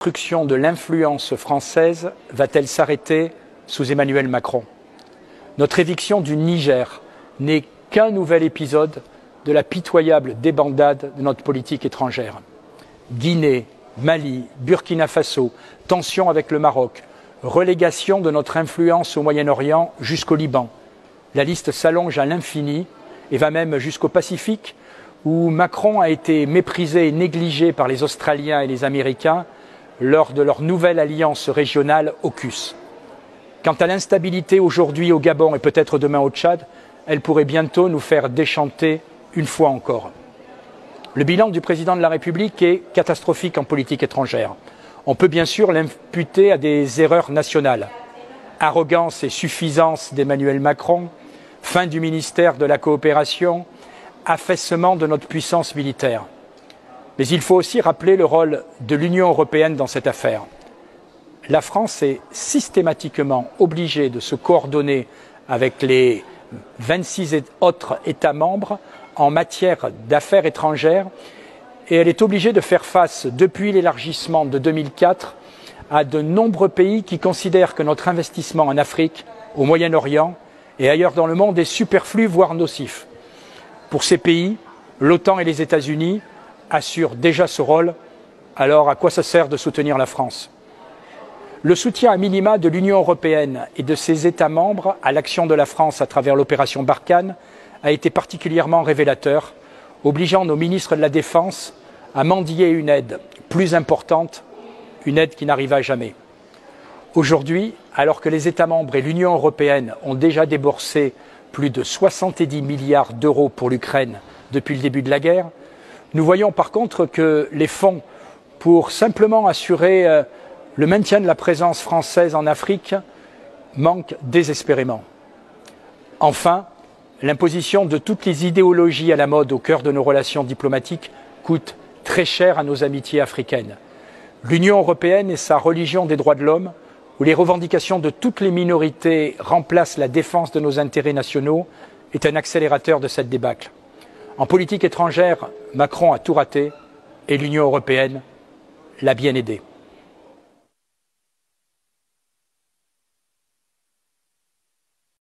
destruction de l'influence française va-t-elle s'arrêter sous Emmanuel Macron? Notre éviction du Niger n'est qu'un nouvel épisode de la pitoyable débandade de notre politique étrangère. Guinée, Mali, Burkina Faso, tensions avec le Maroc, relégation de notre influence au Moyen-Orient jusqu'au Liban. La liste s'allonge à l'infini et va même jusqu'au Pacifique, où Macron a été méprisé et négligé par les Australiens et les Américains lors de leur nouvelle alliance régionale AUKUS. Quant à l'instabilité aujourd'hui au Gabon et peut-être demain au Tchad, elle pourrait bientôt nous faire déchanter une fois encore. Le bilan du président de la République est catastrophique en politique étrangère. On peut bien sûr l'imputer à des erreurs nationales. Arrogance et suffisance d'Emmanuel Macron, fin du ministère de la Coopération, affaissement de notre puissance militaire. Mais il faut aussi rappeler le rôle de l'Union européenne dans cette affaire. La France est systématiquement obligée de se coordonner avec les 26 autres États membres en matière d'affaires étrangères et elle est obligée de faire face, depuis l'élargissement de 2004, à de nombreux pays qui considèrent que notre investissement en Afrique, au Moyen-Orient et ailleurs dans le monde est superflu, voire nocif. Pour ces pays, l'OTAN et les États-Unis assurent déjà ce rôle, alors à quoi ça sert de soutenir la France? Le soutien à minima de l'Union européenne et de ses États membres à l'action de la France à travers l'opération Barkhane a été particulièrement révélateur, obligeant nos ministres de la Défense à mendier une aide plus importante, une aide qui n'arriva jamais. Aujourd'hui, alors que les États membres et l'Union européenne ont déjà déboursé plus de 70 milliards d'euros pour l'Ukraine depuis le début de la guerre, nous voyons par contre que les fonds pour simplement assurer le maintien de la présence française en Afrique manquent désespérément. Enfin, l'imposition de toutes les idéologies à la mode au cœur de nos relations diplomatiques coûte très cher à nos amitiés africaines. L'Union européenne et sa religion des droits de l'homme, où les revendications de toutes les minorités remplacent la défense de nos intérêts nationaux, est un accélérateur de cette débâcle. En politique étrangère, Macron a tout raté et l'Union européenne l'a bien aidé.